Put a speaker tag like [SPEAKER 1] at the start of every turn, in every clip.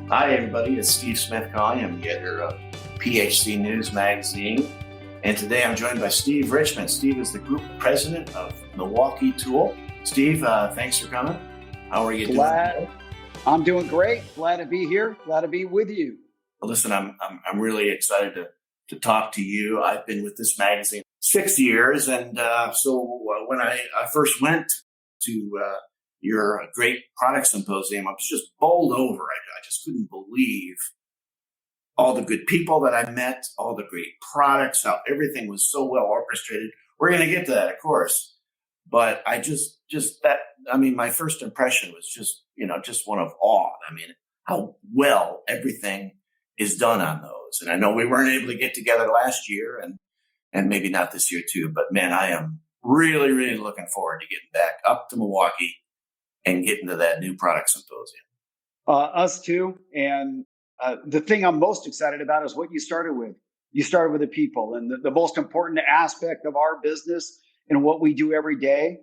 [SPEAKER 1] Hi, everybody. It's Steve Smith calling. I'm the editor of PHC News Magazine. And today I'm joined by Steve Richman. Steve is the group president of Milwaukee Tool. Steve, thanks for coming. How are you doing?
[SPEAKER 2] I'm doing great. Glad to be here. Glad to be with you.
[SPEAKER 1] Well, listen, I'm really excited to talk to you. I've been with this magazine 6 years. And so when I first went to your great product symposium, I was just bowled over. I just couldn't believe all the good people that I met, all the great products, how everything was so well orchestrated. We're going to get to that, of course. But I my first impression was just one of awe. I mean, how well everything is done on those. And I know we weren't able to get together last year and maybe not this year too, but man, I am really, really looking forward to getting back up to Milwaukee and getting to that new product symposium.
[SPEAKER 2] Us too. And the thing I'm most excited about is what you started with. You started with the people. And the most important aspect of our business and what we do every day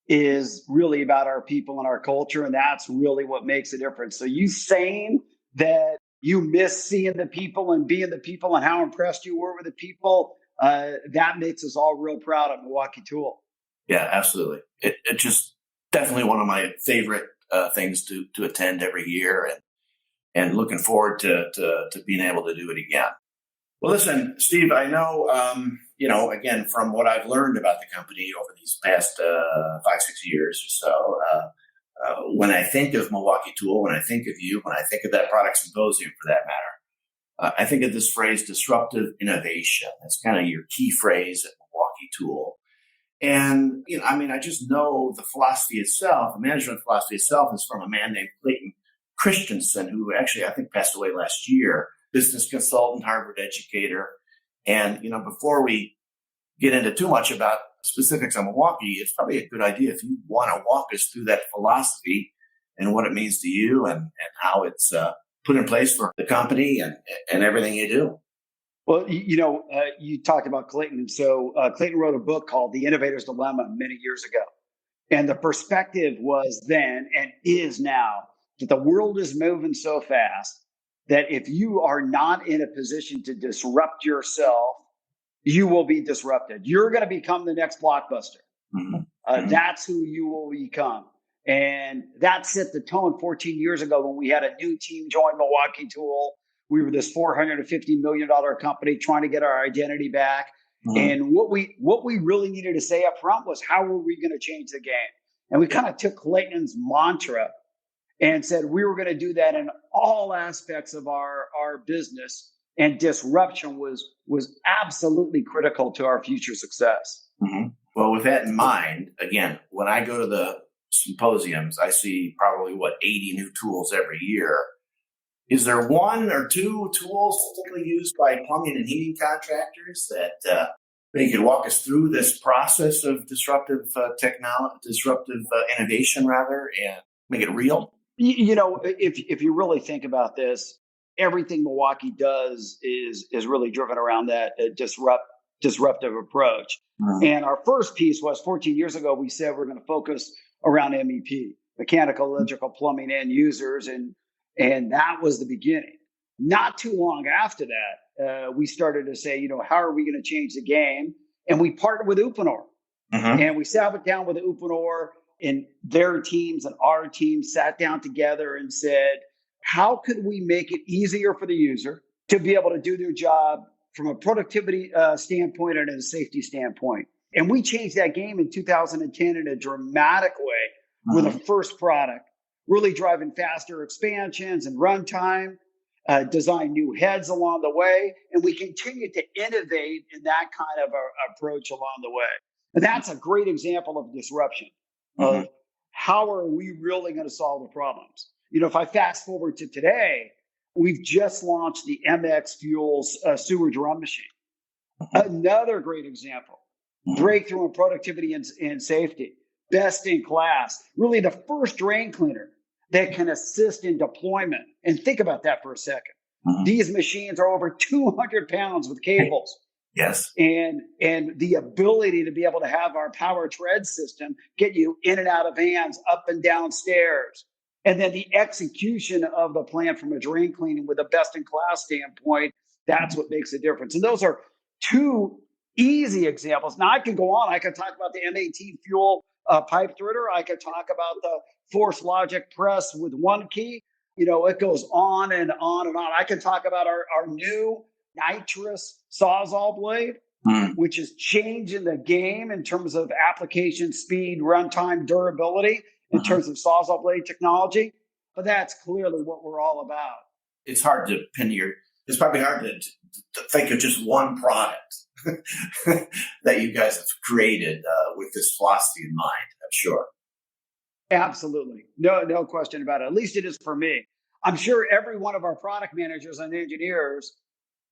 [SPEAKER 2] is really about our people and our culture. And that's really what makes a difference. So you saying that you miss seeing the people and being the people and how impressed you were with the people, that makes us all real proud at Milwaukee Tool.
[SPEAKER 1] Yeah, absolutely. It just definitely one of my favorite things to attend every year, and looking forward to being able to do it again. Well, listen, Steve, I know, again, from what I've learned about the company over these past 5-6 years or so, when I think of Milwaukee Tool, when I think of you, when I think of that product symposium for that matter, I think of this phrase, disruptive innovation. That's kind of your key phrase at Milwaukee Tool. And, I just know the philosophy itself, the management philosophy itself is from a man named Clayton Christensen, who actually, I think, passed away last year, business consultant, Harvard educator. And, before we get into too much about specifics on Milwaukee, it's probably a good idea if you want to walk us through that philosophy and what it means to you and how it's put in place for the company and everything you do.
[SPEAKER 2] Well, you talked about Clayton. So Clayton wrote a book called The Innovator's Dilemma many years ago. And the perspective was then and is now that the world is moving so fast that if you are not in a position to disrupt yourself, you will be disrupted. You're going to become the next Blockbuster. Mm-hmm. That's who you will become. And that set the tone 14 years ago when we had a new team join Milwaukee Tool. We were this $450 million company trying to get our identity back. Mm-hmm. And what we really needed to say up front was, how were we going to change the game? And we kind of took Clayton's mantra and said we were going to do that in all aspects of our business. And disruption was absolutely critical to our future success.
[SPEAKER 1] Mm-hmm. Well, with that in mind, again, when I go to the symposiums, I see probably 80 new tools every year. Is there one or two tools typically used by plumbing and heating contractors that you could walk us through this process of disruptive innovation, and make it real?
[SPEAKER 2] If you really think about this, everything Milwaukee does is really driven around that disruptive approach. Mm-hmm. And our first piece was 14 years ago, we said we're going to focus around MEP, mechanical, electrical, plumbing end users. And that was the beginning. Not too long after that, we started to say, how are we going to change the game? And we partnered with Uponor. Mm-hmm. And we sat down with Uponor, and their teams and our team sat down together and said, how could we make it easier for the user to be able to do their job from a productivity standpoint and a safety standpoint? And we changed that game in 2010 in a dramatic way. Mm-hmm. With the first product, really driving faster expansions and runtime, design new heads along the way. And we continue to innovate in that kind of approach along the way. And that's a great example of disruption. Mm-hmm. Of how are we really going to solve the problems? If I fast forward to today, we've just launched the MX Fuels sewer drum machine. Mm-hmm. Another great example. Mm-hmm. Breakthrough in productivity and safety. Best in class. Really the first drain cleaner that can assist in deployment. And think about that for a second. Mm-hmm. These machines are over 200 pounds with cables.
[SPEAKER 1] Yes.
[SPEAKER 2] And the ability to be able to have our power tread system get you in and out of vans, up and down stairs, And then the execution of the plan from a drain cleaning with a best in class standpoint, that's what makes a difference. And those are two easy examples. Now I could go on. I could talk about the M18 fuel pipe threader. I could talk about the Force Logic press with one key. It goes on and on and on. I can talk about our new nitrous Sawzall blade, which is changing the game in terms of application speed, runtime, durability, in terms of Sawzall blade technology. But that's clearly what we're all about.
[SPEAKER 1] It's hard to it's probably hard to think of just one product that you guys have created with this philosophy in mind, I'm sure.
[SPEAKER 2] Absolutely. No question about it. At least it is for me. I'm sure every one of our product managers and engineers,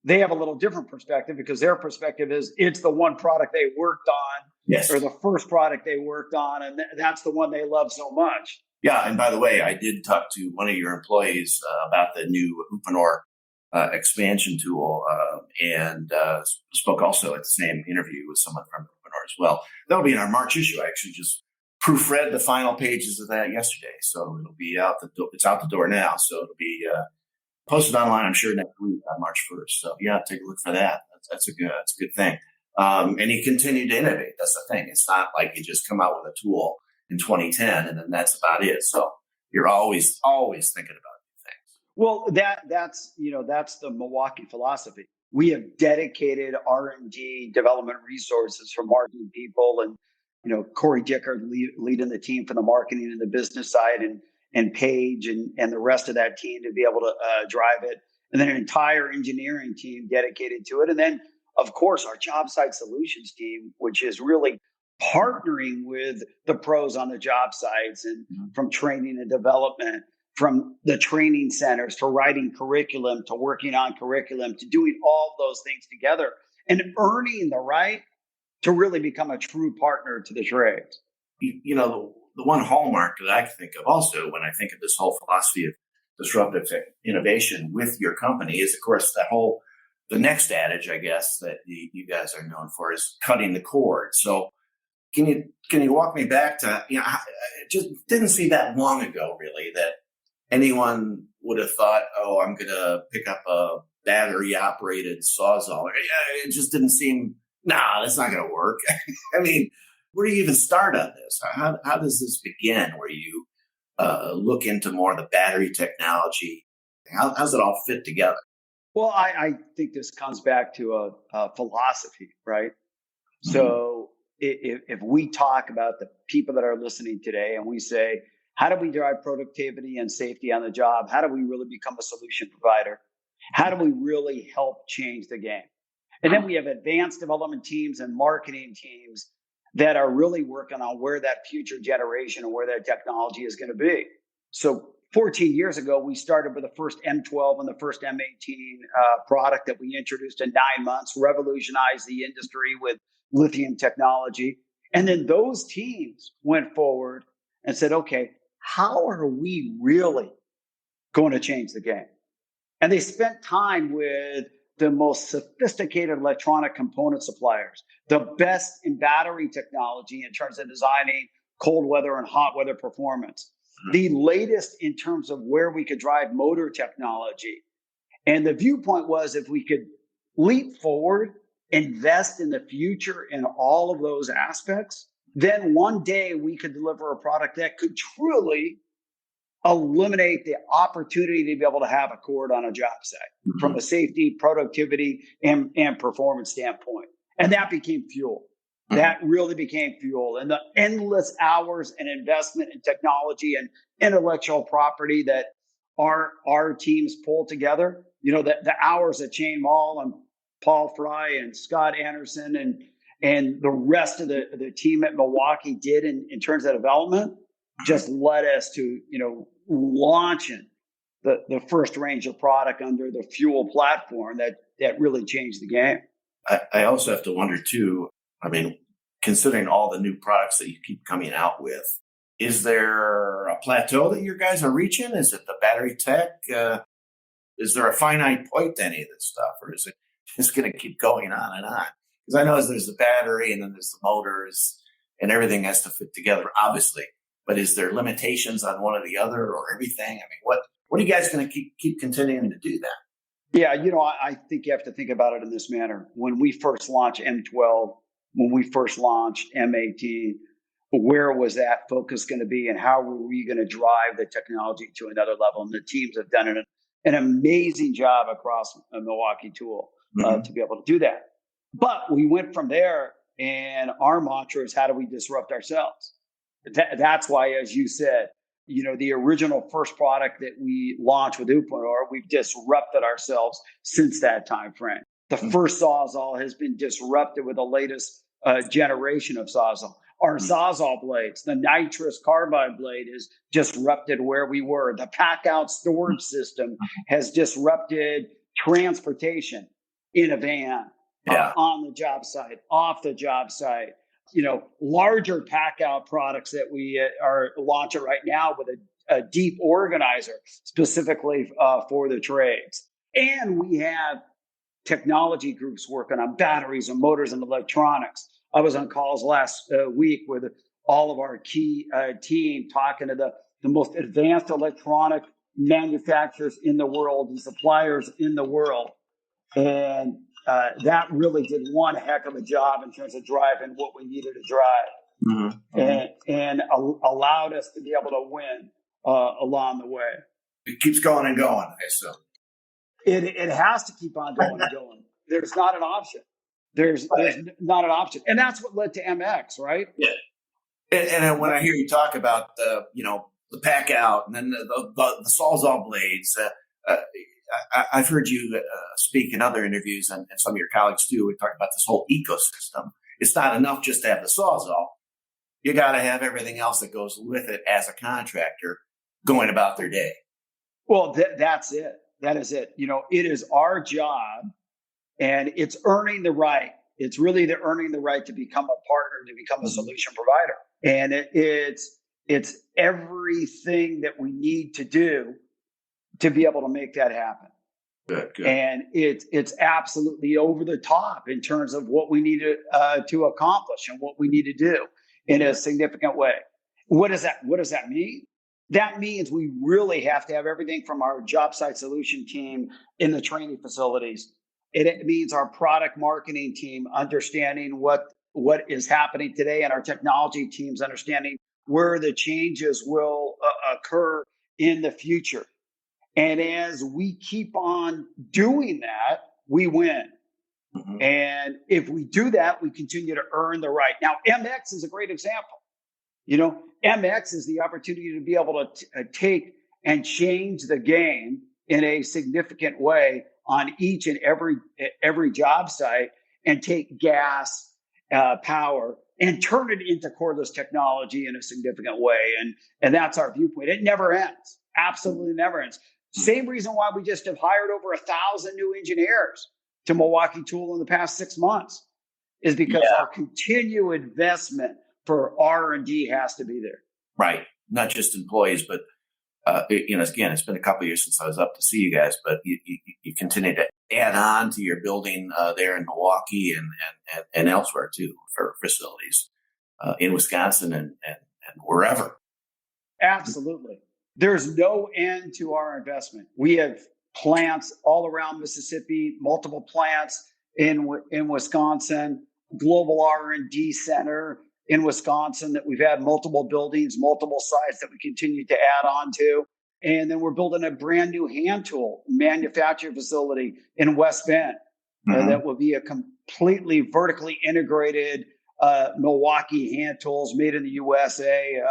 [SPEAKER 2] they have a little different perspective because their perspective is it's the one product they worked on,
[SPEAKER 1] yes,
[SPEAKER 2] or the first product they worked on, and that's the one they love so much.
[SPEAKER 1] Yeah, and by the way, I did talk to one of your employees about the new Uponor expansion tool, and spoke also at the same interview with someone from Uponor as well. That'll be in our March issue. I actually just proofread the final pages of that yesterday, so it'll be out it's out the door now, so it'll be posted online, I'm sure, next week on March 1st. So yeah, take a look for that. That's a good thing. And you continue to innovate. That's the thing. It's not like you just come out with a tool in 2010 and then that's about it. So you're always thinking about new things.
[SPEAKER 2] Well, that's the Milwaukee philosophy. We have dedicated R&D development resources for marketing people, and Corey Dicker leading the team for the marketing and the business side, and Paige and the rest of that team to be able to drive it. And then an entire engineering team dedicated to it. And then, of course, our job site solutions team, which is really partnering with the pros on the job sites, and from training and development, from the training centers to writing curriculum, to working on curriculum, to doing all those things together and earning the right to really become a true partner to the trades.
[SPEAKER 1] The one hallmark that I think of also when I think of this whole philosophy of disruptive innovation with your company is, of course, the next adage, I guess, that you guys are known for is cutting the cord. So can you walk me back to, it just didn't seem that long ago, really, that anyone would have thought, oh, I'm going to pick up a battery operated Sawzall. It just didn't seem, that's not going to work. I mean, where do you even start on this? How does this begin, where you look into more of the battery technology? How's it all fit together?
[SPEAKER 2] Well, I think this comes back to a philosophy, right? Mm-hmm. So if we talk about the people that are listening today and we say, how do we drive productivity and safety on the job? How do we really become a solution provider? How do we really help change the game? And then we have advanced development teams and marketing teams that are really working on where that future generation and where that technology is going to be. So 14 years ago, we started with the first M12 and the first M18 product that we introduced in 9 months, revolutionized the industry with lithium technology. And then those teams went forward and said, okay, how are we really going to change the game? And they spent time with the most sophisticated electronic component suppliers, the best in battery technology in terms of designing cold weather and hot weather performance, the latest in terms of where we could drive motor technology. And the viewpoint was, if we could leap forward, invest in the future in all of those aspects, then one day we could deliver a product that could truly eliminate the opportunity to be able to have a cord on a job site from a safety, productivity, and performance standpoint. And that became fuel. That really became fuel. And the endless hours and investment in technology and intellectual property that our teams pull together, the hours that Shane Mall and Paul Fry and Scott Anderson and the rest of the team at Milwaukee did in terms of development, just led us to, launching the first range of product under the fuel platform that really changed the game.
[SPEAKER 1] I also have to wonder too, considering all the new products that you keep coming out with, is there a plateau that you guys are reaching? Is it the battery tech? Is there a finite point to any of this stuff? Or is it just going to keep going on and on? Because I know there's the battery and then there's the motors and everything has to fit together, obviously. but is there limitations on one or the other or everything? I mean, what are you guys going to keep continuing to do that?
[SPEAKER 2] Yeah, I think you have to think about it in this manner. When we first launched M12, when we first launched M18, where was that focus going to be, and how were we going to drive the technology to another level? And the teams have done an amazing job across a Milwaukee Tool to be able to do that. But we went from there, and our mantra is, how do we disrupt ourselves? That's why, as you said, the original first product that we launched with Uponor, we've disrupted ourselves since that time frame. The first Sawzall has been disrupted with the latest generation of Sawzall. Our Sawzall blades, the nitrous carbide blade, is disrupted where we were. The pack-out storage system has disrupted transportation in a van, on the job site, off the job site. Larger pack-out products that we are launching right now with a deep organizer specifically for the trades. And we have technology groups working on batteries and motors and electronics. I was on calls last week with all of our key team talking to the most advanced electronic manufacturers in the world and suppliers in the world. And that really did one heck of a job in terms of driving what we needed to drive, and allowed us to be able to win along the way.
[SPEAKER 1] It keeps going and going, I assume.
[SPEAKER 2] It has to keep on going and going. There's not an option. There's not an option. And that's what led to MX, right?
[SPEAKER 1] Yeah. And when I hear you talk about the pack out and then the Sawzall blades, I've heard you speak in other interviews, and some of your colleagues too. We talk about this whole ecosystem. It's not enough just to have the Sawzall. You got to have everything else that goes with it as a contractor going about their day.
[SPEAKER 2] Well, that's it. That is it. It is our job, and it's earning the right. It's really the earning the right to become a partner, to become a solution provider. And it's everything that we need to do to be able to make that happen.
[SPEAKER 1] Good.
[SPEAKER 2] And it's absolutely over the top in terms of what we need to accomplish and what we need to do in a significant way. What does that mean? That means we really have to have everything from our job site solution team in the training facilities. It means our product marketing team understanding what is happening today, and our technology teams understanding where the changes will occur in the future. And as we keep on doing that, we win. And if we do that, we continue to earn the right. Now, MX is a great example. MX is the opportunity to be able to take and change the game in a significant way on each and every job site, and take gas, power, and turn it into cordless technology in a significant way. And that's our viewpoint. It never ends. Absolutely never ends. Same reason why we just have hired over 1,000 new engineers to Milwaukee Tool in the past 6 months, is because our continued investment for R&D has to be there.
[SPEAKER 1] Right. Not just employees, but again, it's been a couple of years since I was up to see you guys, but you continue to add on to your building there in Milwaukee and elsewhere too, for facilities in Wisconsin and wherever.
[SPEAKER 2] Absolutely. There's no end to our investment. We have plants all around Mississippi, multiple plants in Wisconsin, global R&D center in Wisconsin that we've had multiple buildings, multiple sites that we continue to add on to. And then we're building a brand new hand tool manufacturing facility in West Bend that will be a completely vertically integrated Milwaukee hand tools made in the USA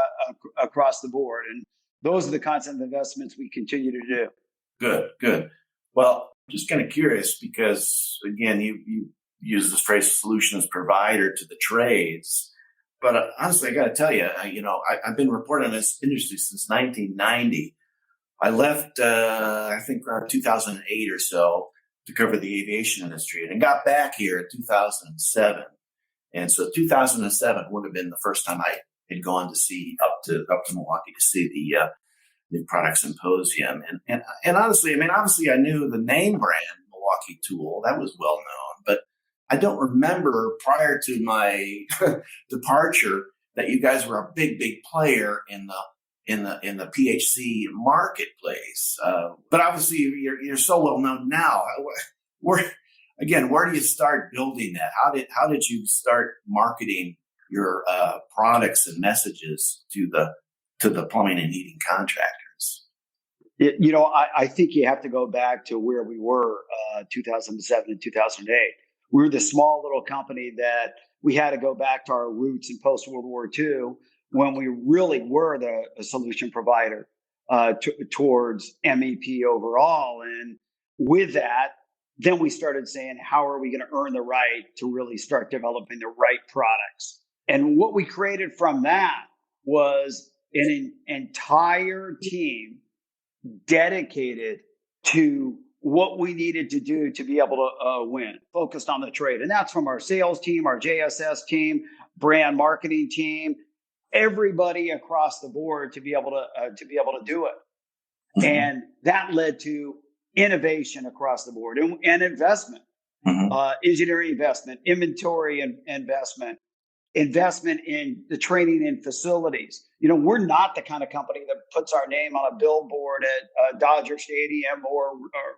[SPEAKER 2] across the board. And those are the kinds of investments we continue to do.
[SPEAKER 1] Good. Well, just kind of curious because, again, you use this phrase solutions provider to the trades. But honestly, I got to tell you, I've been reporting on this industry since 1990. I left, I think, around 2008 or so to cover the aviation industry, and got back here in 2007. And so 2007 would have been the first time I had gone to see up to Milwaukee to see the new product symposium. And honestly, obviously I knew the name brand Milwaukee Tool, that was well known, but I don't remember prior to my departure that you guys were a big player in the PHC marketplace. But obviously, you're so well known now. Where do you start building that? How did you start marketing your products and messages to the plumbing and heating contractors?
[SPEAKER 2] I think you have to go back to where we were 2007 and 2008. We were this small little company that we had to go back to our roots in post-World War II when we really were the solution provider towards MEP overall. And with that, then we started saying, how are we going to earn the right to really start developing the right products? And what we created from that was an entire team dedicated to what we needed to do to be able to win, focused on the trade. And that's from our sales team, our JSS team, brand marketing team, everybody across the board to be able to do it. Mm-hmm. And that led to innovation across the board and investment, engineering investment, inventory and investment in the training and facilities. We're not the kind of company that puts our name on a billboard at Dodger Stadium or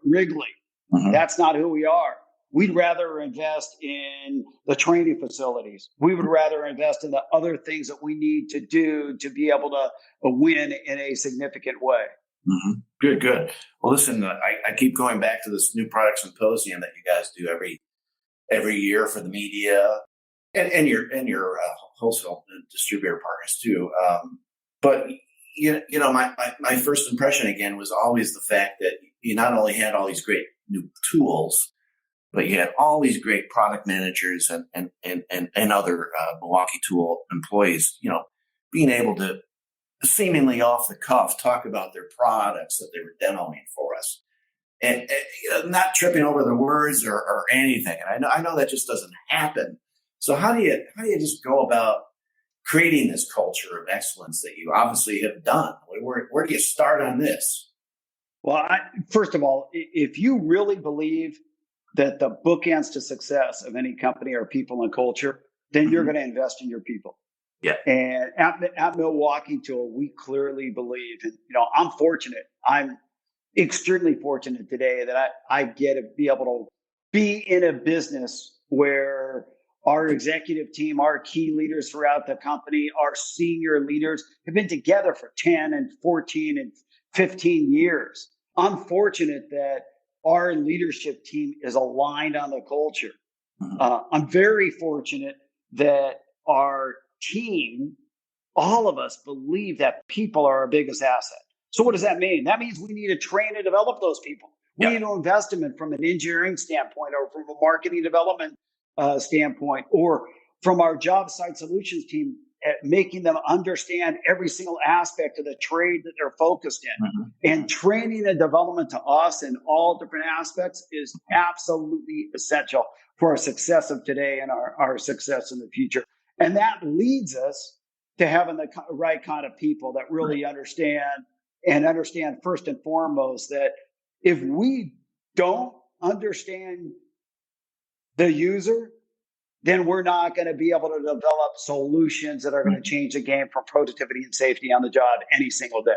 [SPEAKER 2] Wrigley. Mm-hmm. That's not who we are. We'd rather invest in the training facilities. We would rather invest in the other things that we need to do to be able to win in a significant way.
[SPEAKER 1] Mm-hmm. Good. Well, listen, I keep going back to this new product symposium that you guys do every year for the media and your wholesale distributor partners too. But my first impression again was always the fact that you not only had all these great new tools, but you had all these great product managers and other Milwaukee Tool employees, being able to seemingly off the cuff talk about their products that they were demoing for us, and not tripping over the words or anything. And I know that just doesn't happen. So how do you just go about creating this culture of excellence that you obviously have done? Where do you start on this?
[SPEAKER 2] Well, first of all, if you really believe that the bookends to success of any company are people and culture, then you're going to invest in your people.
[SPEAKER 1] Yeah.
[SPEAKER 2] And at Milwaukee Tool, we clearly believe, and I'm fortunate. I'm extremely fortunate today that I get to be able to be in a business where our executive team, our key leaders throughout the company, our senior leaders have been together for 10 and 14 and 15 years. I'm fortunate that our leadership team is aligned on the culture. I'm very fortunate that our team, all of us believe that people are our biggest asset. So what does that mean? That means we need to train and develop those people. We need to invest in them from an engineering standpoint or from a marketing development standpoint, or from our job site solutions team at making them understand every single aspect of the trade that they're focused in. And training and development to us in all different aspects is absolutely essential for our success of today and our success in the future. And that leads us to having the right kind of people that really understand first and foremost that if we don't understand the user, then we're not going to be able to develop solutions that are going to change the game for productivity and safety on the job any single day.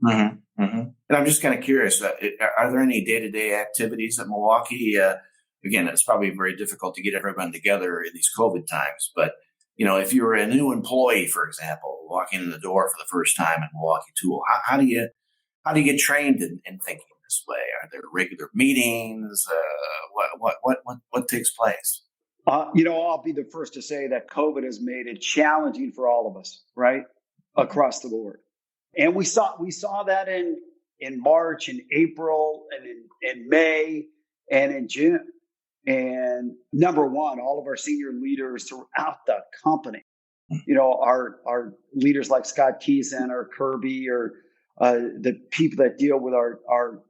[SPEAKER 1] And I'm just kind of curious, are there any day-to-day activities at Milwaukee? Again, it's probably very difficult to get everyone together in these COVID times, but if you were a new employee, for example, walking in the door for the first time at Milwaukee Tool, how do you get trained in thinking this way? Are there regular meetings? What takes place?
[SPEAKER 2] I'll be the first to say that COVID has made it challenging for all of us, right, across the board. And we saw that in March and April and in May and in June. And number one, all of our senior leaders throughout the company, our leaders like Scott Keeson or Kirby or the people that deal with our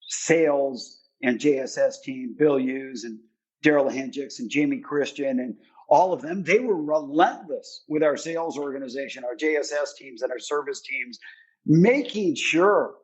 [SPEAKER 2] sales and JSS team, Bill Hughes and Daryl Hendricks and Jamie Christian and all of them, they were relentless with our sales organization, our JSS teams and our service teams, making sure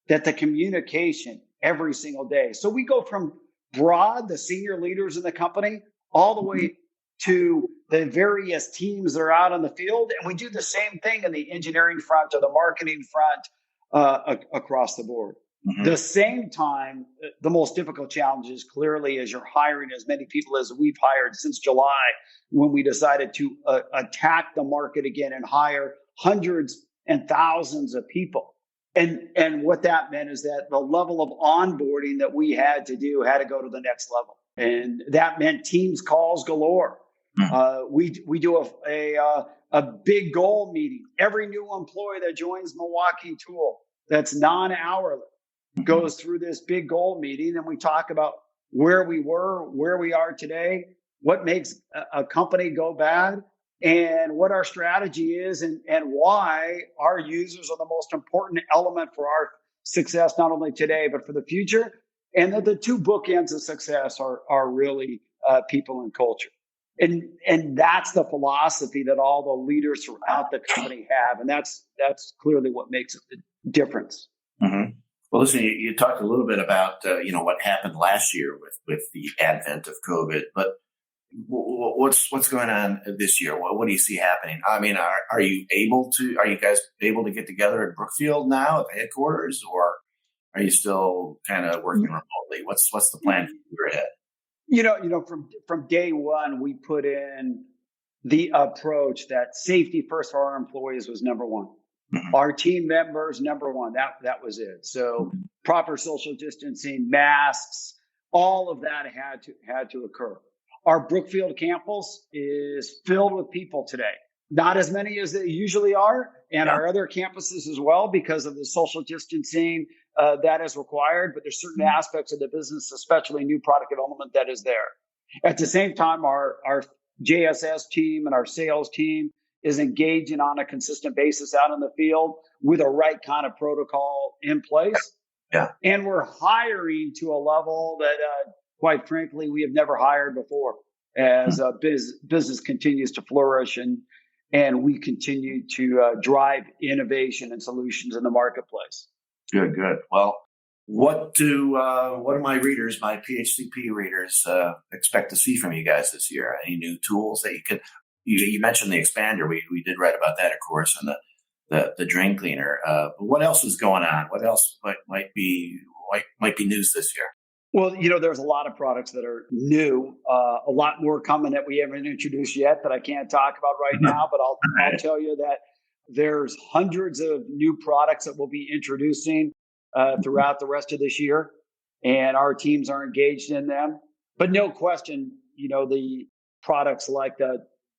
[SPEAKER 2] that the communication every single day. So we go from broad, the senior leaders in the company, all the way to the various teams that are out on the field. And we do the same thing in the engineering front or the marketing front across the board. Mm-hmm. The same time, the most difficult challenge is clearly as you're hiring as many people as we've hired since July, when we decided to attack the market again and hire hundreds and thousands of people. And what that meant is that the level of onboarding that we had to do had to go to the next level. And that meant Teams calls galore. We do a big goal meeting. Every new employee that joins Milwaukee Tool that's non-hourly goes through this big goal meeting, and we talk about where we were, where we are today, what makes a company go bad, and what our strategy is, and why our users are the most important element for our success, not only today, but for the future. And that the two bookends of success are really people and culture. And that's the philosophy that all the leaders throughout the company have. And that's clearly what makes the difference.
[SPEAKER 1] Mm-hmm. Well, listen, you talked a little bit about, what happened last year with the advent of COVID, but what's going on this year? What do you see happening? I mean, are you guys able to get together at Brookfield now at the headquarters, or are you still kind of working remotely? What's the plan for the year ahead?
[SPEAKER 2] From day one, we put in the approach that safety first for our employees was number one. Mm-hmm. Our team members, number one. That was it. So proper social distancing, masks, all of that had to occur. Our Brookfield campus is filled with people today. Not as many as they usually are, and our other campuses as well, because of the social distancing that is required. But there's certain aspects of the business, especially new product development, that is there. At the same time, our JSS team and our sales team is engaging on a consistent basis out in the field with the right kind of protocol in place. Yeah. And we're hiring to a level that, quite frankly, we have never hired before as business continues to flourish and we continue to drive innovation and solutions in the marketplace.
[SPEAKER 1] Good. Well, what do my readers, my PHCP readers, expect to see from you guys this year? Any new tools that you could? You mentioned the expander. We did write about that, of course, and the drain cleaner. But what else is going on? What else might be news this year?
[SPEAKER 2] Well, there's a lot of products that are new, a lot more coming that we haven't introduced yet that I can't talk about right now. But I'll tell you that there's hundreds of new products that we'll be introducing throughout the rest of this year, and our teams are engaged in them. But no question, the products like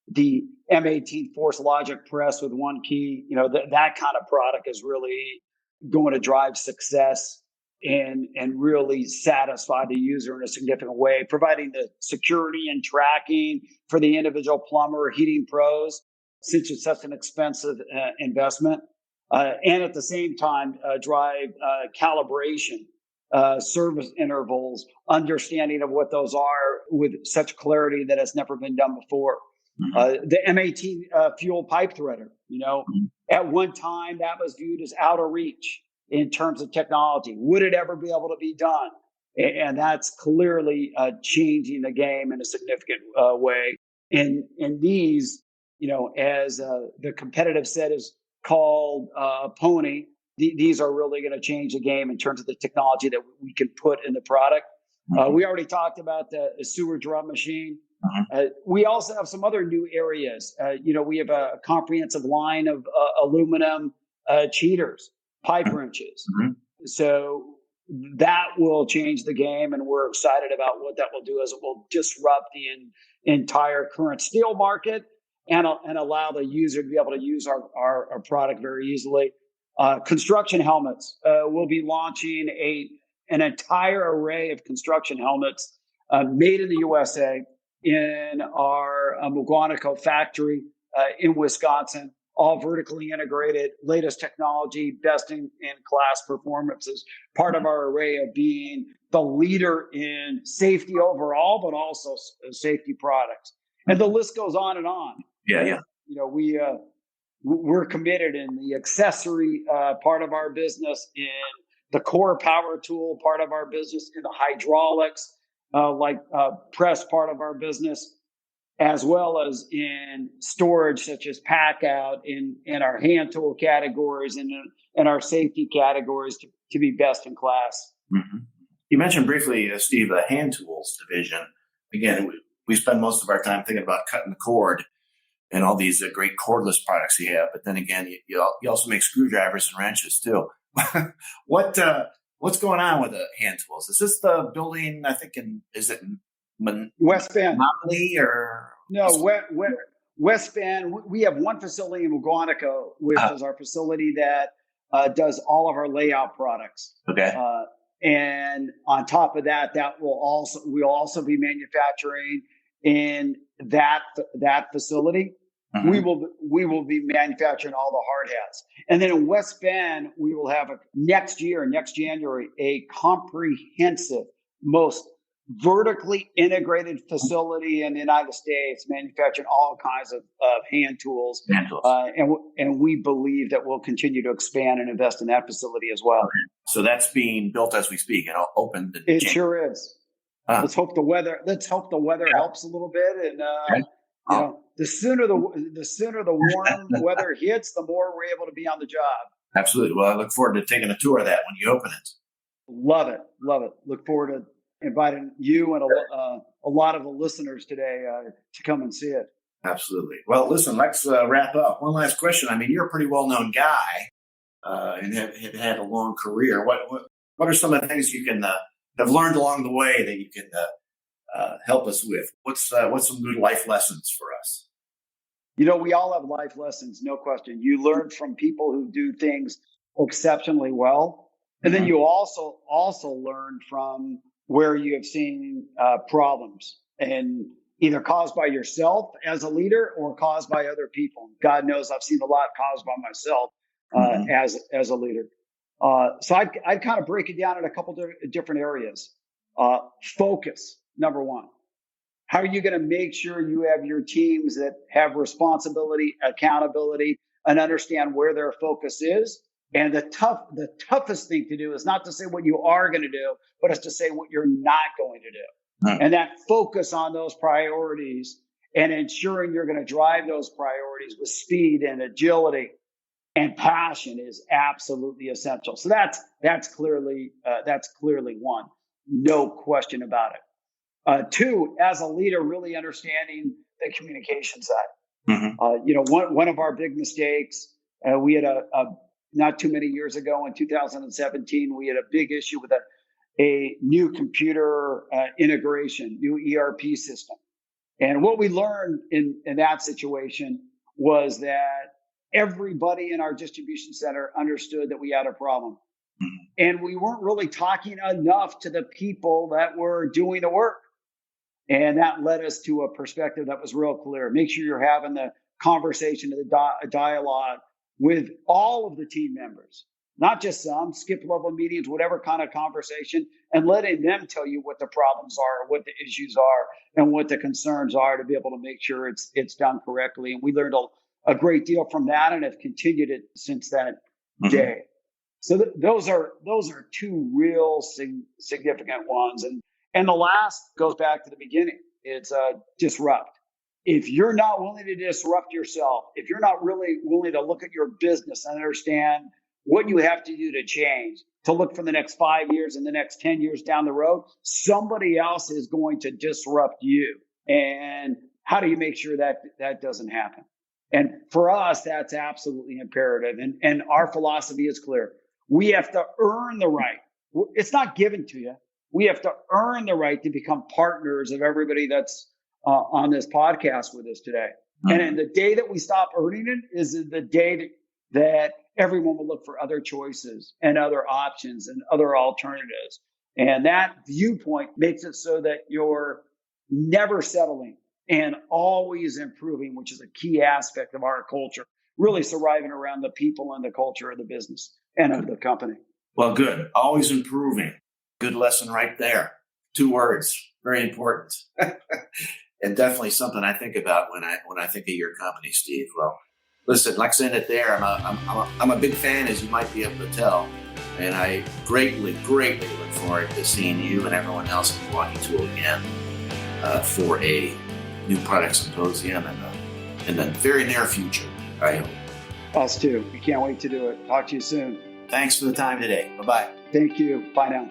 [SPEAKER 2] the M18 Force Logic press with one key, that kind of product is really going to drive success and really satisfy the user in a significant way, providing the security and tracking for the individual plumber or heating pros, since it's such an expensive investment. And at the same time, drive calibration, service intervals, understanding of what those are with such clarity that has never been done before. The M18 fuel pipe threader, at one time that was viewed as out of reach in terms of technology. Would it ever be able to be done? And that's clearly changing the game in a significant way. And these, as the competitive set is called Pony, these are really going to change the game in terms of the technology that we can put in the product. We already talked about the sewer drum machine. We also have some other new areas. We have a comprehensive line of aluminum cheaters, pipe wrenches. So that will change the game, and we're excited about what that will do, as it will disrupt the entire current steel market and allow the user to be able to use our product very easily. Construction helmets. We'll be launching an entire array of construction helmets made in the USA in our Milwaukee factory in Wisconsin, all vertically integrated, latest technology, best in class performances, part of our array of being the leader in safety overall, but also safety products. And the list goes on and on.
[SPEAKER 1] Yeah.
[SPEAKER 2] We're committed in the accessory part of our business, in the core power tool part of our business, in the hydraulics, press part of our business. as well as in storage, such as pack out in our hand tool categories and in our safety categories to be best in class.
[SPEAKER 1] Mm-hmm. You mentioned briefly, Steve, the hand tools division. Again, we spend most of our time thinking about cutting the cord and all these great cordless products you have. But then again, you also make screwdrivers and wrenches too. What's going on with the hand tools? Is this the building, I think, is it
[SPEAKER 2] West Bend?
[SPEAKER 1] Monopoly or?
[SPEAKER 2] No, West Bend. We have one facility in Waguanico, which is our facility that does all of our layout products.
[SPEAKER 1] Okay.
[SPEAKER 2] And on top of that, we'll also be manufacturing in that facility. Mm-hmm. We will be manufacturing all the hard hats. And then in West Bend, we will have next January, a comprehensive, most vertically integrated facility in the United States, manufacturing all kinds of hand tools. And we believe that we'll continue to expand and invest in that facility as well.
[SPEAKER 1] Okay. So that's being built as we speak and opened.
[SPEAKER 2] It sure is. Let's hope the weather helps a little bit, and you know, the sooner the warm weather hits, the more we're able to be on the job.
[SPEAKER 1] Absolutely. Well, I look forward to taking a tour of that when you open it.
[SPEAKER 2] Love it. Look forward to inviting you and a lot of the listeners today to come and see it.
[SPEAKER 1] Absolutely. Well, listen, let's wrap up. One last question. I mean, you're a pretty well-known guy and have had a long career. What are some of the things you can have learned along the way that you can help us with? What's some good life lessons for us?
[SPEAKER 2] You know, we all have life lessons, no question. You learn from people who do things exceptionally well, and then you also learn from where you have seen problems, and either caused by yourself as a leader or caused by other people. God knows I've seen a lot caused by myself as a leader. So I'd kind of break it down in a couple different areas. Focus, number one. How are you going to make sure you have your teams that have responsibility, accountability, and understand where their focus is? And the toughest thing to do is not to say what you are going to do, but it's to say what you're not going to do. And that focus on those priorities and ensuring you're going to drive those priorities with speed and agility and passion is absolutely essential. So that's clearly one, no question about it. Two, as a leader, really understanding the communication side. You know, one of our big mistakes, we had a not too many years ago in 2017, we had a big issue with a new computer integration, new ERP system. And what we learned in that situation was that everybody in our distribution center understood that we had a problem. And we weren't really talking enough to the people that were doing the work. And that led us to a perspective that was real clear. Make sure you're having the conversation, the dialogue with all of the team members, not just some, skip level meetings, whatever kind of conversation, and letting them tell you what the problems are, what the issues are, and what the concerns are to be able to make sure it's done correctly. And we learned a great deal from that and have continued it since that day. So those are two real significant ones. And the last goes back to the beginning. It's disrupt. If you're not willing to disrupt yourself, if you're not really willing to look at your business and understand what you have to do to change, to look for the next 5 years and the next 10 years down the road, somebody else is going to disrupt you. And how do you make sure that doesn't happen? And for us, that's absolutely imperative. And our philosophy is clear. We have to earn the right. It's not given to you. We have to earn the right to become partners of everybody that's on this podcast with us today. And the day that we stop earning it is the day that everyone will look for other choices and other options and other alternatives. And that viewpoint makes it so that you're never settling and always improving, which is a key aspect of our culture, really surviving around the people and the culture of the business and of the company.
[SPEAKER 1] Well, good. Always improving. Good lesson right there. 2 words, very important. And definitely something I think about when I think of your company, Steve. Well, listen, let's end it there. I'm a big fan, as you might be able to tell, and I greatly look forward to seeing you and everyone else at Milwaukee Tool again for a new product symposium in the very near future, I hope.
[SPEAKER 2] Us too. We can't wait to do it. Talk to you soon.
[SPEAKER 1] Thanks for the time today. Bye-bye.
[SPEAKER 2] Thank you. Bye now.